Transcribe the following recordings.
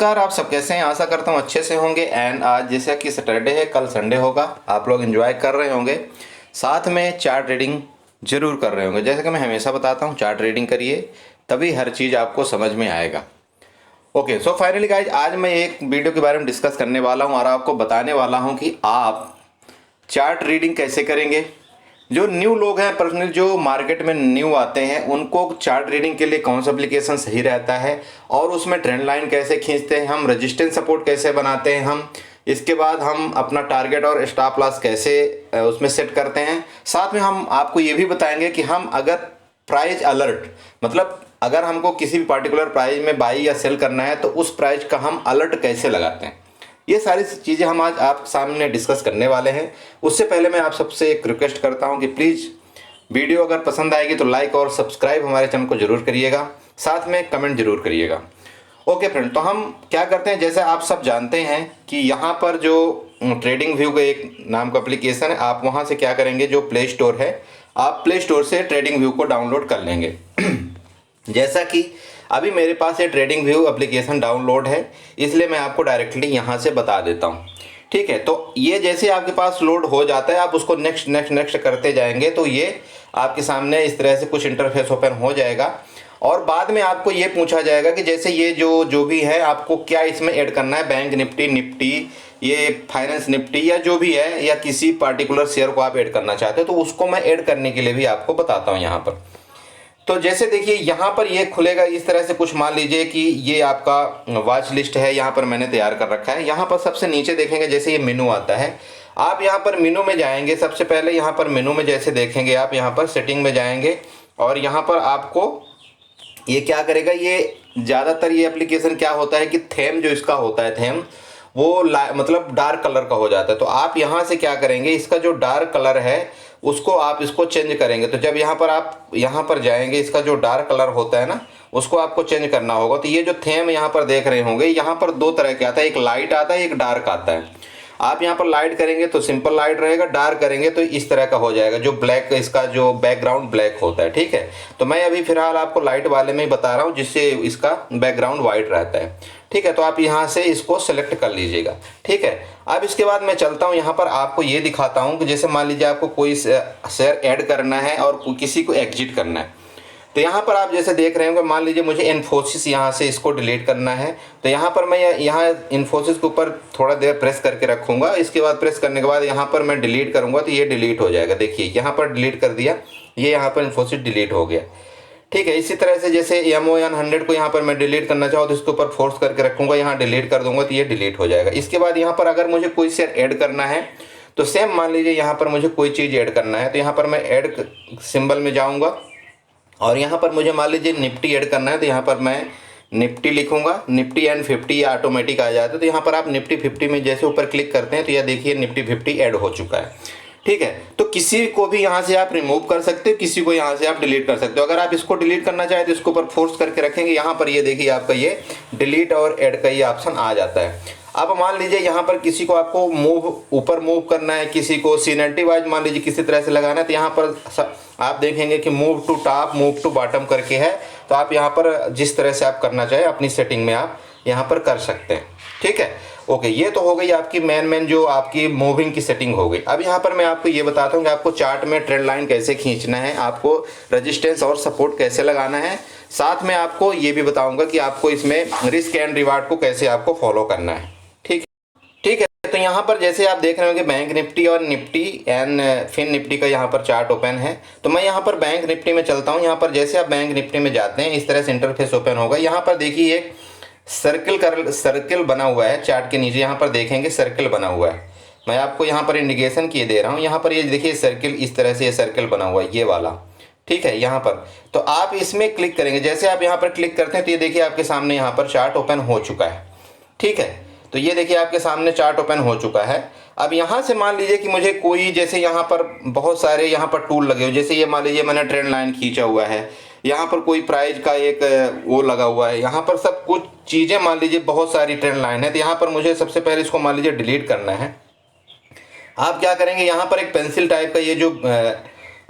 नमस्कार, आप सब कैसे हैं? आशा करता हूँ अच्छे से होंगे। एंड आज जैसा कि सैटरडे है, कल संडे होगा, आप लोग एंजॉय कर रहे होंगे, साथ में चार्ट रीडिंग जरूर कर रहे होंगे। जैसे कि मैं हमेशा बताता हूँ, चार्ट रीडिंग करिए, तभी हर चीज़ आपको समझ में आएगा। ओके, सो फाइनली गाइज, आज मैं एक वीडियो के बारे में डिस्कस करने वाला हूँ और आपको बताने वाला हूँ कि आप चार्ट रीडिंग कैसे करेंगे। जो न्यू लोग हैं, पर्सनली जो मार्केट में न्यू आते हैं, उनको चार्ट रीडिंग के लिए कौन सा एप्लीकेशन सही रहता है और उसमें ट्रेंड लाइन कैसे खींचते हैं हम, रेजिस्टेंस सपोर्ट कैसे बनाते हैं हम, इसके बाद हम अपना टारगेट और स्टॉप लॉस कैसे उसमें सेट करते हैं। साथ में हम आपको ये भी बताएंगे कि हम अगर प्राइस अलर्ट, मतलब अगर हमको किसी भी पार्टिकुलर प्राइस में बाई या सेल करना है तो उस प्राइस का हम अलर्ट कैसे लगाते हैं, ये सारी चीज़ें हम आज आप सामने डिस्कस करने वाले हैं। उससे पहले मैं आप सबसे एक रिक्वेस्ट करता हूं कि प्लीज़ वीडियो अगर पसंद आएगी तो लाइक और सब्सक्राइब हमारे चैनल को जरूर करिएगा, साथ में कमेंट जरूर करिएगा। ओके फ्रेंड, तो हम क्या करते हैं, जैसे आप सब जानते हैं कि यहाँ पर जो ट्रेडिंग व्यू का एक नाम का एप्लीकेशन है, आप वहाँ से क्या करेंगे, जो प्ले स्टोर है, आप प्ले स्टोर से ट्रेडिंग व्यू को डाउनलोड कर लेंगे। जैसा कि अभी मेरे पास ये ट्रेडिंग व्यू एप्लीकेशन डाउनलोड है, इसलिए मैं आपको डायरेक्टली यहाँ से बता देता हूँ। ठीक है, तो ये जैसे आपके पास लोड हो जाता है, आप उसको नेक्स्ट नेक्स्ट नेक्स्ट करते जाएंगे तो ये आपके सामने इस तरह से कुछ इंटरफेस ओपन हो जाएगा। और बाद में आपको ये पूछा जाएगा कि जैसे ये जो भी है, आपको क्या इसमें ऐड करना है, बैंक निफ्टी, ये फाइनेंस निफ्टी या जो भी है, या किसी पार्टिकुलर शेयर को आप ऐड करना चाहते हो, तो उसको मैं ऐड करने के लिए भी आपको बताता हूँ यहाँ पर। तो जैसे देखिए यहाँ पर ये खुलेगा इस तरह से, कुछ मान लीजिए कि ये आपका वॉच लिस्ट है, यहाँ पर मैंने तैयार कर रखा है। यहाँ पर सबसे नीचे देखेंगे जैसे ये मेनू आता है, आप यहाँ पर मेनू में जाएंगे। सबसे पहले यहाँ पर मेनू में जैसे देखेंगे, आप यहाँ पर सेटिंग में जाएंगे और यहाँ पर आपको ये क्या करेगा, ये ज़्यादातर ये एप्लीकेशन क्या होता है कि थेम जो इसका होता है, थेम वो मतलब डार्क कलर का हो जाता है। तो आप यहाँ से क्या करेंगे, इसका जो डार्क कलर है उसको आप इसको चेंज करेंगे। तो जब यहाँ पर आप यहाँ पर जाएंगे, इसका जो डार्क कलर होता है ना, उसको आपको चेंज करना होगा। तो ये जो थेम यहाँ पर देख रहे होंगे, यहाँ पर दो तरह के आता है, एक लाइट आता है, एक डार्क आता है। आप यहाँ पर लाइट करेंगे तो सिंपल लाइट रहेगा, डार्क करेंगे तो इस तरह का हो जाएगा, जो ब्लैक, इसका जो बैकग्राउंड ब्लैक होता है। ठीक है, तो मैं अभी फिलहाल आपको लाइट वाले में ही बता रहा हूँ, जिससे इसका बैकग्राउंड वाइट रहता है। ठीक है, तो आप यहाँ से इसको सेलेक्ट कर लीजिएगा। ठीक है, अब इसके बाद मैं चलता हूँ यहाँ पर, आपको ये दिखाता हूँ कि जैसे मान लीजिए आपको कोई शेयर ऐड करना है और किसी को एग्जिट करना है। तो यहाँ पर आप जैसे देख रहे होंगे, मान लीजिए मुझे इन्फोसिस यहाँ से इसको डिलीट करना है, तो यहाँ पर मैं यहाँ इन्फोसिस के ऊपर थोड़ा देर प्रेस करके रखूँगा। इसके बाद प्रेस करने के बाद यहाँ पर मैं डिलीट करूँगा तो ये डिलीट हो जाएगा। देखिए यहाँ पर डिलीट कर दिया, ये यहाँ पर इन्फोसिस डिलीट हो गया। ठीक है, इसी तरह से जैसे MON 100 को यहाँ पर मैं डिलीट करना चाहूँ तो इसके ऊपर फोर्स करके रखूँगा, यहाँ डिलीट कर दूंगा तो ये डिलीट हो जाएगा। इसके बाद यहाँ पर अगर मुझे कोई शेयर ऐड करना है तो सेम मान लीजिए यहाँ पर मुझे कोई चीज़ ऐड करना है, तो यहाँ पर मैं ऐड सिंबल में जाऊँगा और यहाँ पर मुझे मान लीजिए निफ्टी ऐड करना है, तो यहाँ पर मैं निफ्टी लिखूंगा, निफ्टी एंड 50 ऑटोमेटिक आ जाता है। तो यहाँ पर आप निफ्टी 50 में जैसे ऊपर क्लिक करते हैं तो यह देखिए निफ्टी 50 ऐड हो चुका है। ठीक है, तो किसी को भी यहाँ से आप रिमूव कर सकते हो, किसी को यहाँ से आप डिलीट कर सकते हो। अगर आप इसको डिलीट करना चाहें तो इसको ऊपर फोर्स करके रखेंगे, यहाँ पर ये देखिए आपका ये डिलीट और ऐड का ये ऑप्शन आ जाता है। अब मान लीजिए यहाँ पर किसी को आपको ऊपर मूव करना है, किसी को सीनियरिटी वाइज मान लीजिए किसी तरह से लगाना है, तो यहाँ पर आप देखेंगे कि move to top, move to bottom करके है। तो आप यहाँ पर जिस तरह से आप करना चाहें अपनी सेटिंग में आप यहाँ पर कर सकते हैं। ठीक है, ओके, ये तो हो गई आपकी मेन जो आपकी मूविंग की सेटिंग हो गई। अब यहाँ पर मैं आपको ये बताता हूँ कि आपको चार्ट में ट्रेंड लाइन कैसे खींचना है, आपको रेजिस्टेंस और सपोर्ट कैसे लगाना है। साथ में आपको ये भी बताऊंगा कि आपको इसमें रिस्क एंड रिवार्ड को कैसे आपको फॉलो करना है। ठीक है, तो यहाँ पर जैसे आप देख रहे होंगे बैंक निफ्टी और निफ्टी एंड फिन निफ्टी का यहाँ पर चार्ट ओपन है। तो मैं यहाँ पर बैंक निफ्टी में चलता हूँ। यहाँ पर जैसे आप बैंक निफ्टी में जाते हैं, इस तरह से इंटरफेस ओपन होगा। यहाँ पर देखिए एक सर्किल बना हुआ है चार्ट के नीचे, यहाँ पर देखेंगे सर्किल बना हुआ है। मैं आपको यहाँ पर इंडिकेशन किए दे रहा हूँ। यहाँ पर ये देखिए सर्किल, इस तरह से ये सर्किल बना हुआ है, ये वाला। ठीक है, यहाँ पर तो आप इसमें क्लिक करेंगे। जैसे आप यहाँ पर क्लिक करते हैं तो ये देखिए आपके सामने यहाँ पर चार्ट ओपन हो चुका है। ठीक है, तो ये देखिए आपके सामने चार्ट ओपन हो चुका है। अब यहाँ से मान लीजिए कि मुझे कोई, जैसे यहाँ पर बहुत सारे यहाँ पर टूल लगे हुए, जैसे ये मान लीजिए मैंने ट्रेंड लाइन खींचा हुआ है, यहाँ पर कोई प्राइस का एक वो लगा हुआ है, यहाँ पर सब कुछ चीज़ें मान लीजिए बहुत सारी ट्रेंड लाइन है। तो यहाँ पर मुझे सबसे पहले इसको मान लीजिए डिलीट करना है। आप क्या करेंगे, यहाँ पर एक पेंसिल टाइप का ये जो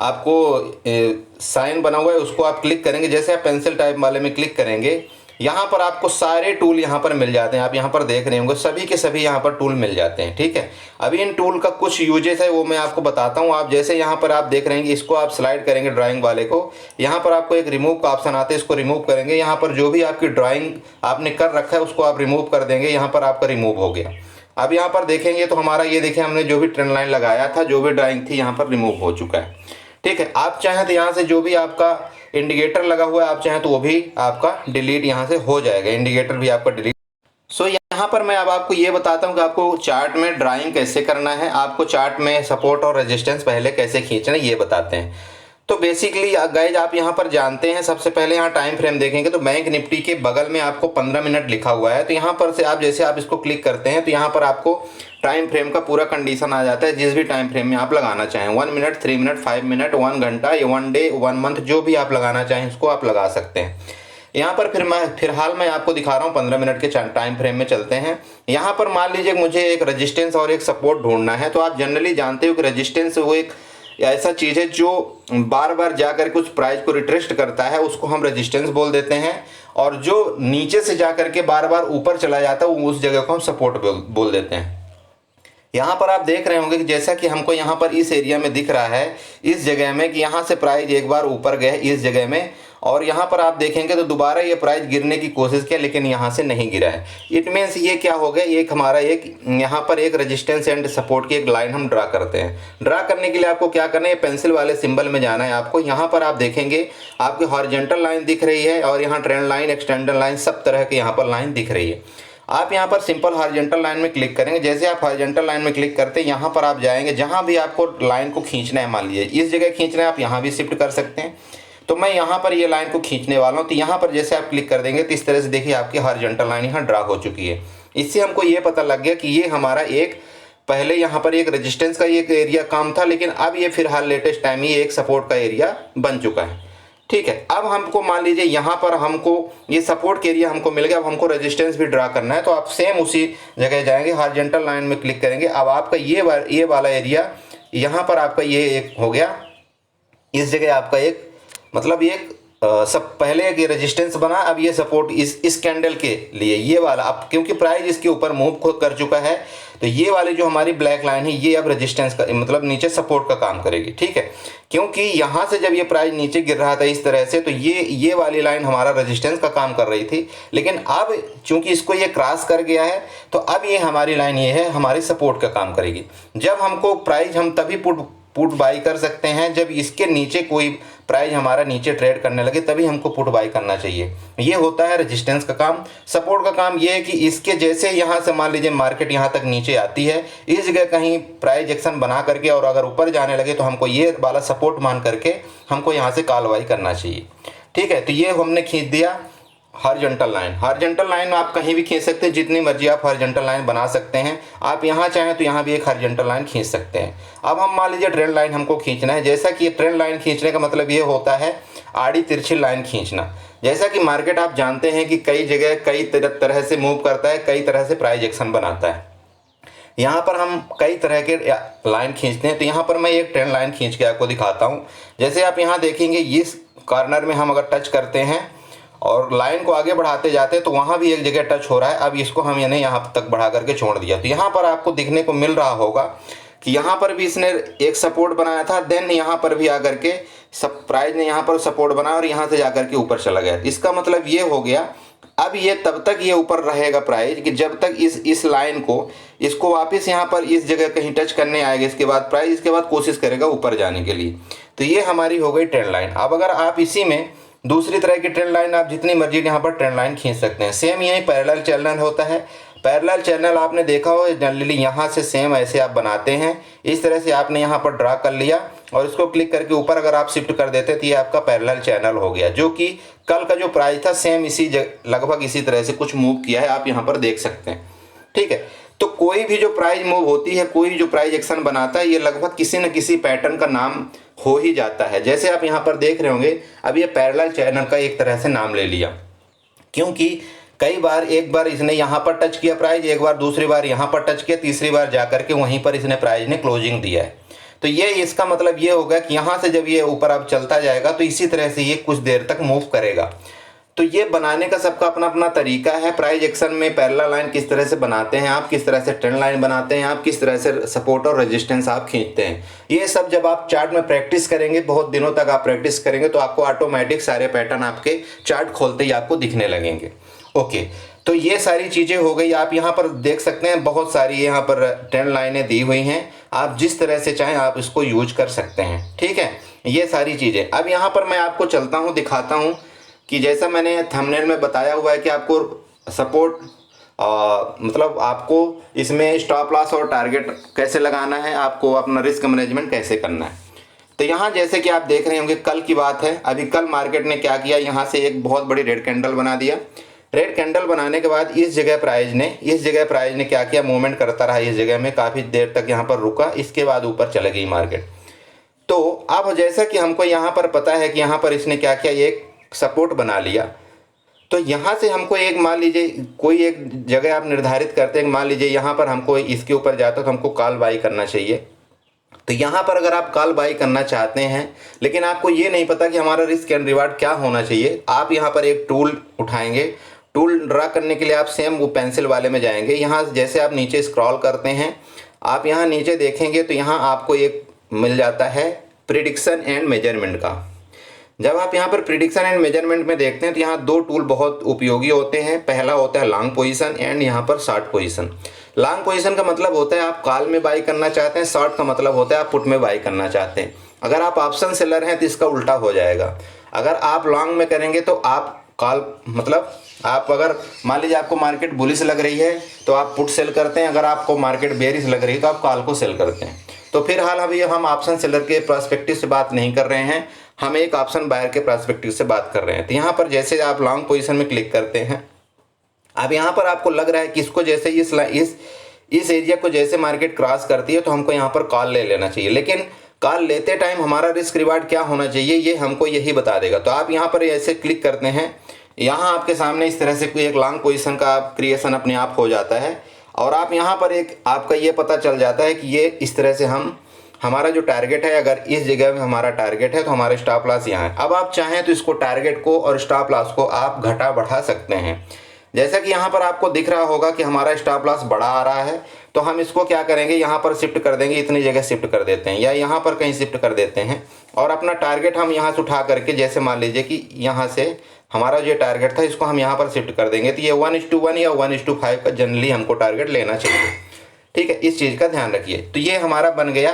आपको साइन बना हुआ है उसको आप क्लिक करेंगे। जैसे आप पेंसिल टाइप वाले में क्लिक करेंगे यहाँ पर आपको सारे टूल यहाँ पर मिल जाते हैं। आप यहाँ पर देख रहे होंगे सभी के सभी यहाँ पर टूल मिल जाते हैं। ठीक है, अभी इन टूल का कुछ यूजेस है वो मैं आपको बताता हूँ। आप जैसे यहाँ पर आप देख रहे हैं, इसको आप स्लाइड करेंगे ड्राइंग वाले को, यहाँ पर आपको एक रिमूव का ऑप्शन आता है, इसको रिमूव करेंगे। यहाँ पर जो भी आपकी ड्राइंग आपने कर रखा है उसको आप रिमूव कर देंगे, यहाँ पर आपका रिमूव हो गया। अब यहाँ पर देखेंगे तो हमारा ये देखिए हमने जो भी ट्रेंड लाइन लगाया था, जो भी ड्राइंग थी यहाँ पर रिमूव हो चुका है। ठीक है, आप चाहें तो यहाँ से जो भी आपका इंडिकेटर लगा हुआ है आप चाहें तो वो भी आपका डिलीट यहाँ से हो जाएगा, इंडिकेटर भी आपका डिलीट। सो यहाँ पर मैं अब आपको ये बताता हूँ कि आपको चार्ट में ड्राइंग कैसे करना है, आपको चार्ट में सपोर्ट और रेजिस्टेंस पहले कैसे खींचना है ये बताते हैं। तो बेसिकली गाइज आप यहाँ पर जानते हैं, सबसे पहले यहाँ टाइम फ्रेम देखेंगे तो बैंक निफ्टी के बगल में आपको 15 मिनट लिखा हुआ है। तो यहाँ पर से आप जैसे आप इसको क्लिक करते हैं तो यहाँ पर आपको टाइम फ्रेम का पूरा कंडीशन आ जाता है, जिस भी टाइम फ्रेम में आप लगाना चाहें, 1 मिनट, 3 मिनट, 5 मिनट, 1 घंटा, 1 डे, 1 मंथ, जो भी आप लगाना चाहें उसको आप लगा सकते हैं। यहाँ पर फिलहाल मैं आपको दिखा रहा हूँ 15 मिनट के टाइम फ्रेम में चलते हैं। यहाँ पर मान लीजिए मुझे एक रेजिस्टेंस और एक सपोर्ट ढूंढना है। तो आप जनरली जानते हो कि रेजिस्टेंस वो एक ऐसा चीज़ है जो बार बार जाकर कुछ प्राइस को रिट्रेस्ट करता है, उसको हम रेजिस्टेंस बोल देते हैं। और जो नीचे से जाकर के बार बार ऊपर चला जाता है उस जगह को हम सपोर्ट बोल देते हैं। यहाँ पर आप देख रहे होंगे कि जैसा कि हमको यहाँ पर इस एरिया में दिख रहा है, इस जगह में कि यहाँ से प्राइस एक बार ऊपर गए इस जगह में, और यहाँ पर आप देखेंगे तो दोबारा ये प्राइस गिरने की कोशिश किया लेकिन यहाँ से नहीं गिरा है। इट मीन्स ये क्या हो गया, एक हमारा एक यहाँ पर एक रेजिस्टेंस एंड सपोर्ट की एक लाइन हम ड्रा करते हैं। ड्रा करने के लिए आपको क्या करना है, पेंसिल वाले सिंबल में जाना है आपको। यहाँ पर आप देखेंगे आपकी हॉरिजॉन्टल लाइन दिख रही है और यहाँ ट्रेंड लाइन, एक्सटेंडर लाइन, सब तरह के यहाँ पर लाइन दिख रही है। आप यहाँ पर सिंपल हॉरिजॉन्टल लाइन में क्लिक करेंगे। जैसे आप हॉरिजॉन्टल लाइन में क्लिक करते हैं यहाँ पर आप जाएंगे, जहाँ भी आपको लाइन को खींचना है, मान लीजिए इस जगह खींचना है, आप यहाँ भी शिफ्ट कर सकते हैं। तो मैं यहाँ पर ये लाइन को खींचने वाला हूँ। तो यहाँ पर जैसे आप क्लिक कर देंगे तो इस तरह से देखिए आपकी हॉरिजॉन्टल लाइन यहाँ ड्रा हो चुकी है। इससे हमको ये पता लग गया कि ये हमारा एक पहले यहाँ पर एक रेजिस्टेंस का एक एरिया काम था, लेकिन अब ये फिलहाल लेटेस्ट टाइम ये एक सपोर्ट का एरिया बन चुका है। ठीक है, अब हमको मान लीजिए यहाँ पर हमको ये सपोर्ट के एरिया हमको मिल गया, अब हमको रेजिस्टेंस भी ड्रा करना है। तो आप सेम उसी जगह जाएंगे, हॉरिजॉन्टल लाइन में क्लिक करेंगे। अब आपका ये वाला एरिया यहाँ पर आपका ये एक हो गया, इस जगह आपका एक मतलब एक सब पहले एक रेजिस्टेंस बना, अब ये सपोर्ट इस कैंडल के लिए ये वाला, अब क्योंकि प्राइस इसके ऊपर मूव कर चुका है तो ये वाली जो हमारी ब्लैक लाइन है ये अब रेजिस्टेंस का मतलब नीचे सपोर्ट का काम करेगी। ठीक है, क्योंकि यहाँ से जब ये प्राइस नीचे गिर रहा था इस तरह से तो ये वाली लाइन हमारा रेजिस्टेंस का काम कर रही थी, लेकिन अब चूंकि इसको ये क्रॉस कर गया है तो अब ये हमारी लाइन ये है हमारी सपोर्ट का काम करेगी। जब हमको प्राइस हम तभी पुट बाई कर सकते हैं जब इसके नीचे कोई प्राइस हमारा नीचे ट्रेड करने लगे, तभी हमको पुट बाई करना चाहिए। ये होता है रेजिस्टेंस का काम। सपोर्ट का काम ये है कि इसके जैसे यहाँ से मान लीजिए मार्केट यहाँ तक नीचे आती है, इस जगह कहीं प्राइस एक्शन बना करके और अगर ऊपर जाने लगे तो हमको ये वाला सपोर्ट मान करके हमको यहाँ से कॉल बाई करना चाहिए। ठीक है, तो ये हमने खींच दिया हॉरिजॉन्टल लाइन। हॉरिजॉन्टल लाइन आप कहीं भी खींच सकते हैं, जितनी मर्जी आप हॉरिजॉन्टल लाइन बना सकते हैं। आप यहाँ चाहें तो यहाँ भी एक हॉरिजॉन्टल लाइन खींच सकते हैं। अब हम मान लीजिए ट्रेंड लाइन हमको खींचना है। जैसा कि ट्रेंड लाइन खींचने का मतलब ये होता है आड़ी तिरछी लाइन खींचना। जैसा कि मार्केट आप जानते हैं कि कई जगह कई तरह से मूव करता है, कई तरह से प्राइस एक्शन बनाता है। यहाँ पर हम कई तरह के लाइन खींचते हैं। तो यहाँ पर मैं एक ट्रेंड लाइन खींच के आपको दिखाता हूँ। जैसे आप यहाँ देखेंगे इस कॉर्नर में हम अगर टच करते हैं और लाइन को आगे बढ़ाते जाते हैं तो वहाँ भी एक जगह टच हो रहा है। अब इसको हम यानी यहाँ तक बढ़ा करके छोड़ दिया। तो यहाँ पर आपको दिखने को मिल रहा होगा कि यहाँ पर भी इसने एक सपोर्ट बनाया था, देन यहाँ पर भी आकर के सब प्राइस ने यहाँ पर सपोर्ट बनाया और यहाँ से जाकर के ऊपर चला गया। इसका मतलब ये हो गया अब ये तब तक ये ऊपर रहेगा प्राइस कि जब तक इस लाइन को इसको वापस यहाँ पर इस जगह कहीं टच करने आएगा। इसके बाद प्राइस इसके बाद कोशिश करेगा ऊपर जाने के लिए। तो ये हमारी हो गई ट्रेंड लाइन। अब अगर आप इसी में दूसरी तरह की ट्रेंड लाइन आप जितनी मर्जी यहाँ पर ट्रेंड लाइन खींच सकते हैं। सेम यही पैरेलल चैनल होता है। पैरेलल चैनल आपने देखा हो जनरली यहाँ से सेम ऐसे आप बनाते हैं। इस तरह से आपने यहाँ पर ड्रा कर लिया और इसको क्लिक करके ऊपर अगर आप शिफ्ट कर देते तो ये आपका पैरेलल चैनल हो गया, जो कि कल का जो प्राइस था सेम इसी लगभग इसी तरह से कुछ मूव किया है, आप यहाँ पर देख सकते हैं। ठीक है, तो कोई भी जो प्राइस मूव होती है, कोई जो प्राइस एक्शन बनाता है, ये लगभग किसी न किसी पैटर्न का नाम हो ही जाता है। जैसे आप यहाँ पर देख रहे होंगे अब ये पैरेलल चैनल का एक तरह से नाम ले लिया, क्योंकि कई बार एक बार इसने यहाँ पर टच किया प्राइस, एक बार दूसरी बार यहाँ पर टच किया, तीसरी बार जाकर के वहीं पर इसने प्राइस ने क्लोजिंग दिया है। तो ये इसका मतलब ये होगा कि यहाँ से जब ये ऊपर अब चलता जाएगा तो इसी तरह से ये कुछ देर तक मूव करेगा। तो ये बनाने का सबका अपना अपना तरीका है। प्राइस एक्शन में पैरेलल लाइन किस तरह से बनाते हैं आप, किस तरह से ट्रेंड लाइन बनाते हैं आप, किस तरह से सपोर्ट और रेजिस्टेंस आप खींचते हैं, ये सब जब आप चार्ट में प्रैक्टिस करेंगे, बहुत दिनों तक आप प्रैक्टिस करेंगे, तो आपको ऑटोमेटिक सारे पैटर्न आपके चार्ट खोलते ही आपको दिखने लगेंगे। ओके, तो ये सारी चीज़ें हो गई। आप यहाँ पर देख सकते हैं बहुत सारी यहाँ पर ट्रेंड लाइनें दी हुई हैं, आप जिस तरह से चाहें आप इसको यूज कर सकते हैं। ठीक है, ये सारी चीज़ें। अब यहाँ पर मैं आपको चलता हूँ, दिखाता हूँ कि जैसा मैंने थंबनेल में बताया हुआ है कि आपको सपोर्ट मतलब आपको इसमें स्टॉप लॉस और टारगेट कैसे लगाना है, आपको अपना रिस्क मैनेजमेंट कैसे करना है। तो यहाँ जैसे कि आप देख रहे होंगे, कल की बात है, अभी कल मार्केट ने क्या किया, यहाँ से एक बहुत बड़ी रेड कैंडल बना दिया। रेड कैंडल बनाने के बाद इस जगह प्राइस ने क्या किया, मूवमेंट करता रहा इस जगह में, काफ़ी देर तक यहाँ पर रुका, इसके बाद ऊपर चले गई मार्केट। तो अब जैसा कि हमको यहाँ पर पता है कि यहाँ पर इसने क्या किया, एक सपोर्ट बना लिया। तो यहाँ से हमको एक, मान लीजिए कोई एक जगह आप निर्धारित करते हैं, मान लीजिए यहाँ पर हमको इसके ऊपर जाता तो हमको कॉल बाई करना चाहिए। तो यहाँ पर अगर आप कॉल बाई करना चाहते हैं, लेकिन आपको ये नहीं पता कि हमारा रिस्क एंड रिवार्ड क्या होना चाहिए, आप यहाँ पर एक टूल उठाएंगे। टूल ड्रा करने के लिए आप सेम वो पेंसिल वाले में जाएंगे। यहाँ जैसे आप नीचे स्क्रॉल करते हैं, आप यहाँ नीचे देखेंगे तो यहाँ आपको एक मिल जाता है प्रिडिक्शन एंड मेजरमेंट का। जब आप यहाँ पर प्रिडिक्शन एंड मेजरमेंट में देखते हैं तो यहाँ दो टूल बहुत उपयोगी होते हैं। पहला होता है लॉन्ग पोजीशन एंड यहाँ पर शॉर्ट पोजीशन। लॉन्ग पोजीशन का मतलब होता है आप कॉल में बाई करना चाहते हैं, शॉर्ट का मतलब होता है आप पुट में बाई करना चाहते हैं। अगर आप ऑप्शन सेलर हैं तो इसका उल्टा हो जाएगा। अगर आप लॉन्ग में करेंगे तो आप कॉल, मतलब आप अगर मान लीजिए आपको मार्केट बुलिश लग रही है तो आप पुट सेल करते हैं, अगर आपको मार्केट बेरिश लग रही है तो आप कॉल को सेल करते हैं। तो फिलहाल अभी हम ऑप्शन सेलर के पर्सपेक्टिव से बात नहीं कर रहे हैं, हम एक ऑप्शन बायर के पर्सपेक्टिव से बात कर रहे हैं। तो यहाँ पर जैसे आप लॉन्ग पोजीशन में क्लिक करते हैं, अब यहाँ पर आपको लग रहा है कि इसको जैसे इस एरिया को जैसे मार्केट क्रॉस करती है तो हमको यहाँ पर कॉल ले लेना चाहिए। लेकिन कॉल लेते टाइम हमारा रिस्क रिवार्ड क्या होना चाहिए, ये हमको यही बता देगा। तो आप यहाँ पर ऐसे क्लिक करते हैं, यहाँ आपके सामने इस तरह से कोई एक लॉन्ग पोजीशन का क्रिएशन अपने आप हो जाता है, और आप यहाँ पर एक आपका ये पता चल जाता है कि ये इस तरह से हमारा जो टारगेट है, अगर इस जगह में हमारा टारगेट है तो हमारा स्टॉप लॉस यहाँ है। अब आप चाहें तो इसको टारगेट को और स्टॉप लॉस को आप घटा बढ़ा सकते हैं। जैसा कि यहाँ पर आपको दिख रहा होगा कि हमारा स्टॉप लॉस बड़ा आ रहा है, तो हम इसको क्या करेंगे, यहाँ पर शिफ्ट कर देंगे, इतनी जगह शिफ्ट कर देते हैं या यहाँ पर कहीं शिफ्ट कर देते हैं, और अपना टारगेट हम यहाँ से उठा करके, जैसे मान लीजिए कि यहाँ से हमारा जो टारगेट था इसको हम यहाँ पर शिफ्ट कर देंगे। तो ये 1:1 या 1:5 का जनरली हमको टारगेट लेना चाहिए। ठीक है, इस चीज़ का ध्यान रखिए। तो ये हमारा बन गया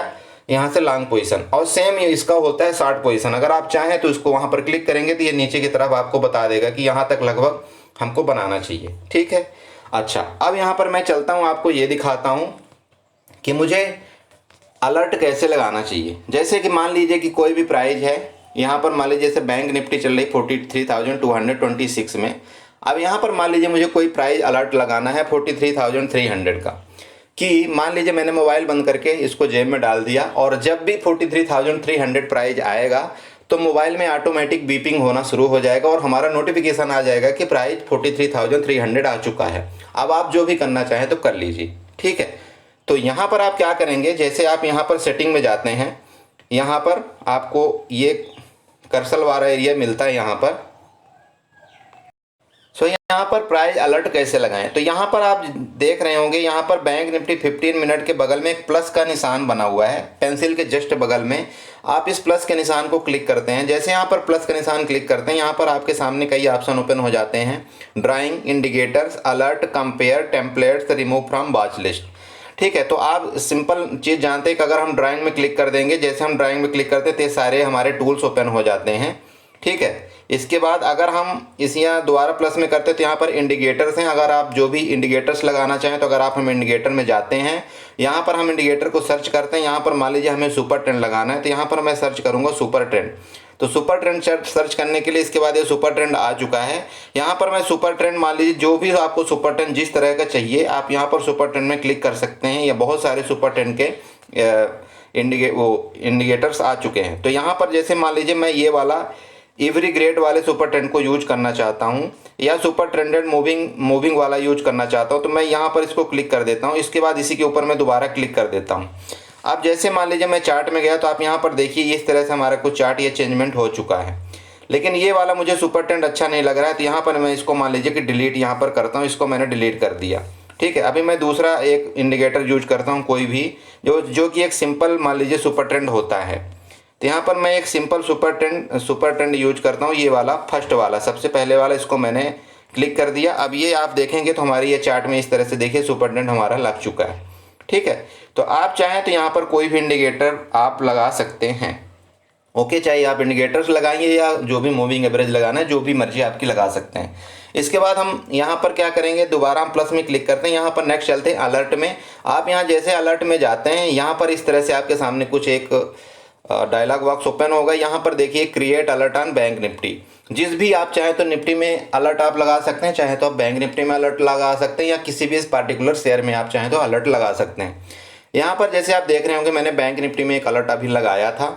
यहाँ से लॉन्ग पोजीशन, और सेम ये इसका होता है शॉर्ट पोजीशन। अगर आप चाहें तो इसको वहाँ पर क्लिक करेंगे तो ये नीचे की तरफ आपको बता देगा कि यहाँ तक लगभग हमको बनाना चाहिए। ठीक है, अच्छा अब यहाँ पर मैं चलता हूँ, आपको ये दिखाता हूँ कि मुझे अलर्ट कैसे लगाना चाहिए। जैसे कि मान लीजिए कि कोई भी प्राइस है, यहाँ पर मान लीजिए जैसे बैंक निफ्टी चल रही 43,226 में। अब यहाँ पर मान लीजिए मुझे कोई प्राइस अलर्ट लगाना है 43,300 का, कि मान लीजिए मैंने मोबाइल बंद करके इसको जेब में डाल दिया, और जब भी 43,300 प्राइस आएगा तो मोबाइल में ऑटोमेटिक बीपिंग होना शुरू हो जाएगा और हमारा नोटिफिकेशन आ जाएगा कि प्राइस 43,300 आ चुका है। अब आप जो भी करना चाहें तो कर लीजिए। ठीक है, तो यहाँ पर आप क्या करेंगे, जैसे आप यहाँ पर सेटिंग में जाते हैं, यहाँ पर आपको ये कर्सर वाला एरिया मिलता है यहाँ पर। सो यहाँ पर प्राइस अलर्ट कैसे लगाएं, तो यहाँ पर आप देख रहे होंगे, यहाँ पर बैंक निफ्टी 15 मिनट के बगल में एक प्लस का निशान बना हुआ है, पेंसिल के जस्ट बगल में। आप इस प्लस के निशान को क्लिक करते हैं। जैसे यहाँ पर प्लस का निशान क्लिक करते हैं, यहाँ पर आपके सामने कई ऑप्शन ओपन हो जाते हैं, drawing, indicators, alert, compare, templates, remove from watch list. ठीक है, तो आप सिंपल चीज़ जानते हैं कि अगर हम ड्राइंग में क्लिक कर देंगे, जैसे हम ड्राइंग में क्लिक करते हैं तो सारे हमारे टूल्स ओपन हो जाते हैं। ठीक है, इसके बाद अगर हम इस यहाँ दोबारा प्लस में करते हैं तो यहाँ पर इंडिकेटर्स हैं। अगर आप जो भी इंडिकेटर्स लगाना चाहें तो अगर आप हम इंडिकेटर में जाते हैं, यहाँ पर हम इंडिकेटर को सर्च करते हैं। यहाँ पर मान लीजिए हमें सुपर ट्रेंड लगाना है, तो यहाँ पर मैं सर्च करूँगा सुपर ट्रेंड। तो सुपर ट्रेंड सर्च करने के लिए इसके बाद ये सुपर ट्रेंड आ चुका है। यहाँ पर मैं सुपर ट्रेंड, मान लीजिए जो भी आपको सुपर ट्रेंड जिस तरह का चाहिए, आप यहाँ पर सुपर ट्रेंड में क्लिक कर सकते हैं। या बहुत सारे सुपर ट्रेंड के इंडिकेटर्स आ चुके हैं। तो यहाँ पर जैसे मान लीजिए मैं ये वाला एवरी ग्रेड वाले सुपर ट्रेंड को यूज करना चाहता हूँ, या सुपर ट्रेंडेड मूविंग वाला यूज करना चाहता हूँ, तो मैं यहाँ पर इसको क्लिक कर देता हूँ। इसके बाद इसी के ऊपर मैं दोबारा क्लिक कर देता हूँ। अब जैसे मान लीजिए मैं चार्ट में गया तो आप यहाँ पर देखिए इस तरह से हमारा कुछ चार्ट ये चेंजमेंट हो चुका है। लेकिन ये वाला मुझे सुपर ट्रेंड अच्छा नहीं लग रहा है, तो यहाँ पर मैं इसको मान लीजिए कि डिलीट यहाँ पर करता हूँ, इसको मैंने डिलीट कर दिया। ठीक है, अभी मैं दूसरा एक इंडिकेटर यूज करता हूँ, कोई भी जो कि एक सिंपल मान लीजिए सुपर ट्रेंड होता है। तो यहाँ पर मैं एक सिंपल सुपर ट्रेंड यूज करता हूँ, ये वाला फर्स्ट वाला सबसे पहले वाला, इसको मैंने क्लिक कर दिया। अब ये आप देखेंगे तो हमारी ये चार्ट में इस तरह से देखिए सुपर ट्रेंड हमारा लग चुका है। ठीक है, तो आप चाहें तो यहाँ पर कोई भी इंडिकेटर आप लगा सकते हैं। ओके, चाहे आप इंडिकेटर्स लगाएंगे या जो भी मूविंग एवरेज लगाना है, जो भी मर्जी आपकी लगा सकते हैं। इसके बाद हम यहाँ पर क्या करेंगे, दोबारा हम प्लस में क्लिक करते हैं, यहाँ पर नेक्स्ट चलते हैं अलर्ट में। आप यहाँ जैसे अलर्ट में जाते हैं, यहाँ पर इस तरह से आपके सामने कुछ एक डायलॉग बॉक्स ओपन होगा। यहाँ पर देखिए create alert on bank Nifty. जिस भी आप चाहे तो निफ्टी में अलर्ट आप लगा सकते हैं, चाहे तो आप बैंक निफ्टी में अलर्ट लगा सकते हैं, या किसी भी इस पार्टिकुलर शेयर में आप चाहें तो अलर्ट लगा सकते हैं। यहाँ पर जैसे आप देख रहे होंगे मैंने बैंक निफ्टी में एक अलर्ट अभी लगाया था।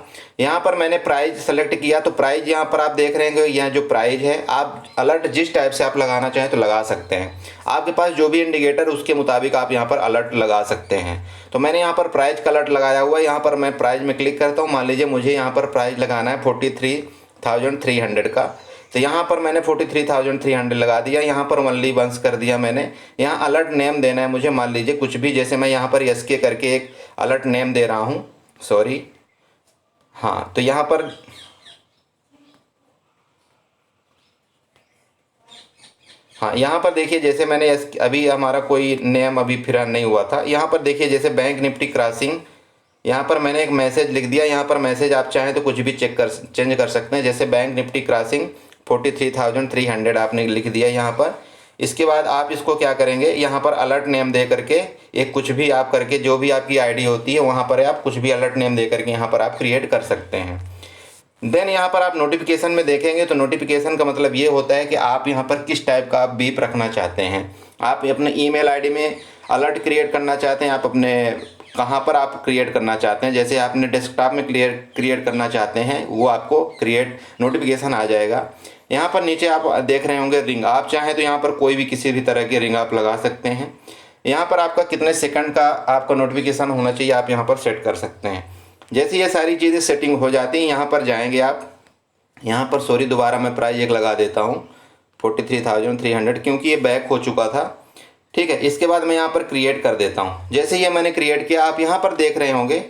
यहाँ पर मैंने प्राइस सेलेक्ट किया, तो प्राइस यहाँ पर आप देख रहे होंगे, यह जो प्राइस है आप अलर्ट जिस टाइप से आप लगाना चाहें तो लगा सकते हैं। आपके पास जो भी इंडिकेटर उसके मुताबिक आप यहाँ पर अलर्ट लगा सकते हैं। तो मैंने यहाँ पर प्राइस का अलर्ट लगाया हुआ है। यहाँ पर मैं प्राइस में क्लिक करता हूँ, मान लीजिए मुझे यहाँ पर प्राइस लगाना है 43,300 का, तो यहाँ पर मैंने 43,300 लगा दिया। यहाँ पर ओनली वंस कर दिया मैंने। यहाँ अलर्ट नेम देना है मुझे, मान लीजिए कुछ भी, जैसे मैं यहाँ पर SK करके एक अलर्ट नेम दे रहा हूँ, सॉरी, हाँ, तो यहाँ पर हाँ, यहाँ पर देखिए जैसे मैंने अभी हमारा कोई नेम अभी फिर नहीं हुआ था। यहाँ पर देखिए जैसे बैंक निफ्टी क्रॉसिंग, यहाँ पर मैंने एक मैसेज लिख दिया। यहाँ पर मैसेज आप चाहें तो कुछ भी चेंज कर सकते हैं, जैसे बैंक निफ्टी क्रॉसिंग 43,300 आपने लिख दिया यहाँ पर। इसके बाद आप इसको क्या करेंगे, यहाँ पर अलर्ट नेम दे करके एक कुछ भी आप करके, जो भी आपकी आईडी होती है वहाँ पर आप कुछ भी अलर्ट नेम दे करके यहाँ पर आप क्रिएट कर सकते हैं। देन यहाँ पर आप नोटिफिकेशन में देखेंगे तो नोटिफिकेशन का मतलब ये होता है कि आप यहाँ पर किस टाइप का आप बीप रखना चाहते हैं। आप अपने ईमेल आईडी में अलर्ट क्रिएट करना चाहते हैं, आप अपने कहाँ पर आप क्रिएट करना चाहते हैं, जैसे आपने डेस्कटॉप में क्रिएट करना चाहते हैं वो आपको क्रिएट नोटिफिकेशन आ जाएगा। यहाँ पर नीचे आप देख रहे होंगे रिंग, आप चाहें तो यहाँ पर कोई भी किसी भी तरह की रिंग आप लगा सकते हैं। यहाँ पर आपका कितने सेकंड का आपका नोटिफिकेशन होना चाहिए आप यहाँ पर सेट कर सकते हैं। जैसे ये सारी चीज़ें सेटिंग हो जाती हैं, यहाँ पर जाएंगे आप, यहाँ पर सॉरी दोबारा मैं प्राइस एक लगा देता हूँ 43,300, क्योंकि ये बैक हो चुका था। ठीक है, इसके बाद मैं यहाँ पर क्रिएट कर देता हूँ। जैसे ये मैंने क्रिएट किया, आप यहाँ पर देख रहे होंगे,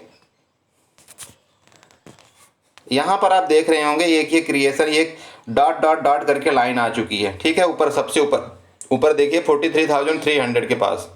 यहाँ पर आप देख रहे होंगे ये क्रिएशन, ये डॉट डॉट डॉट करके लाइन आ चुकी है। ठीक है, ऊपर सबसे ऊपर देखिए 43,300 के पास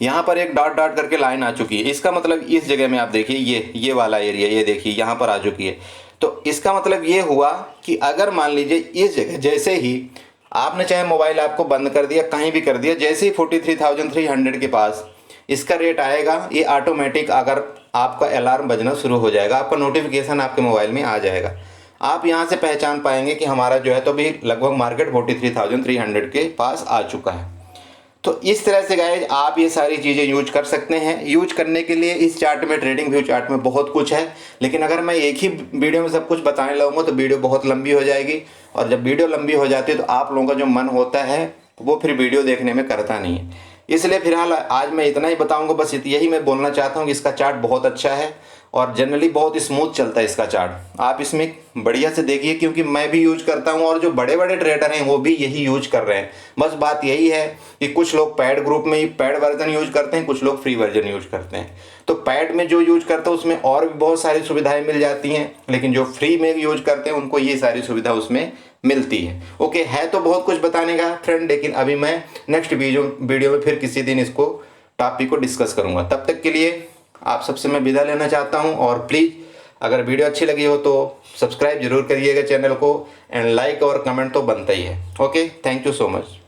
यहाँ पर एक डॉट डॉट करके लाइन आ चुकी है। इसका मतलब इस जगह में आप देखिए ये वाला एरिया, ये देखिए यहाँ पर आ चुकी है। तो इसका मतलब ये हुआ कि अगर मान लीजिए इस जगह जैसे ही आपने चाहे मोबाइल आपको बंद कर दिया, कहीं भी कर दिया, जैसे ही 43,300 के पास इसका रेट आएगा, ये ऑटोमेटिक अगर आपका अलार्म बजना शुरू हो जाएगा, आपका नोटिफिकेशन आपके मोबाइल में आ जाएगा। आप यहाँ से पहचान पाएंगे कि हमारा जो है तो अभी लगभग मार्केट 43,300 के पास आ चुका है। तो इस तरह से गाइस आप ये सारी चीज़ें यूज कर सकते हैं। यूज करने के लिए इस चार्ट में, ट्रेडिंग व्यू चार्ट में बहुत कुछ है, लेकिन अगर मैं एक ही वीडियो में सब कुछ बताने लगूंगा तो वीडियो बहुत लंबी हो जाएगी, और जब वीडियो लंबी हो जाती है तो आप लोगों का जो मन होता है वो फिर वीडियो देखने में करता नहीं है। इसलिए फिलहाल आज मैं इतना ही बताऊंगा, बस यही मैं बोलना चाहता हूँ कि इसका चार्ट बहुत अच्छा है और जनरली बहुत स्मूथ चलता है इसका चार्ट। आप इसमें बढ़िया से देखिए, क्योंकि मैं भी यूज करता हूँ और जो बड़े बड़े ट्रेडर हैं वो भी यही यूज कर रहे हैं। बस बात यही है कि कुछ लोग पैड ग्रुप में ही पैड वर्जन यूज करते हैं, कुछ लोग फ्री वर्जन यूज करते हैं। तो पैड में जो यूज करते हैं उसमें और भी बहुत सारी सुविधाएं मिल जाती हैं, लेकिन जो फ्री में यूज करते हैं उनको ये सारी सुविधा उसमें मिलती है। ओके, है तो बहुत कुछ बताने का फ्रेंड, लेकिन अभी मैं नेक्स्ट वीडियो में फिर किसी दिन इसको टॉपिक को डिस्कस करूंगा। तब तक के लिए आप सबसे मैं विदा लेना चाहता हूं, और प्लीज़ अगर वीडियो अच्छी लगी हो तो सब्सक्राइब जरूर करिएगा चैनल को, एंड लाइक और कमेंट तो बनता ही है। Okay, thank you so much.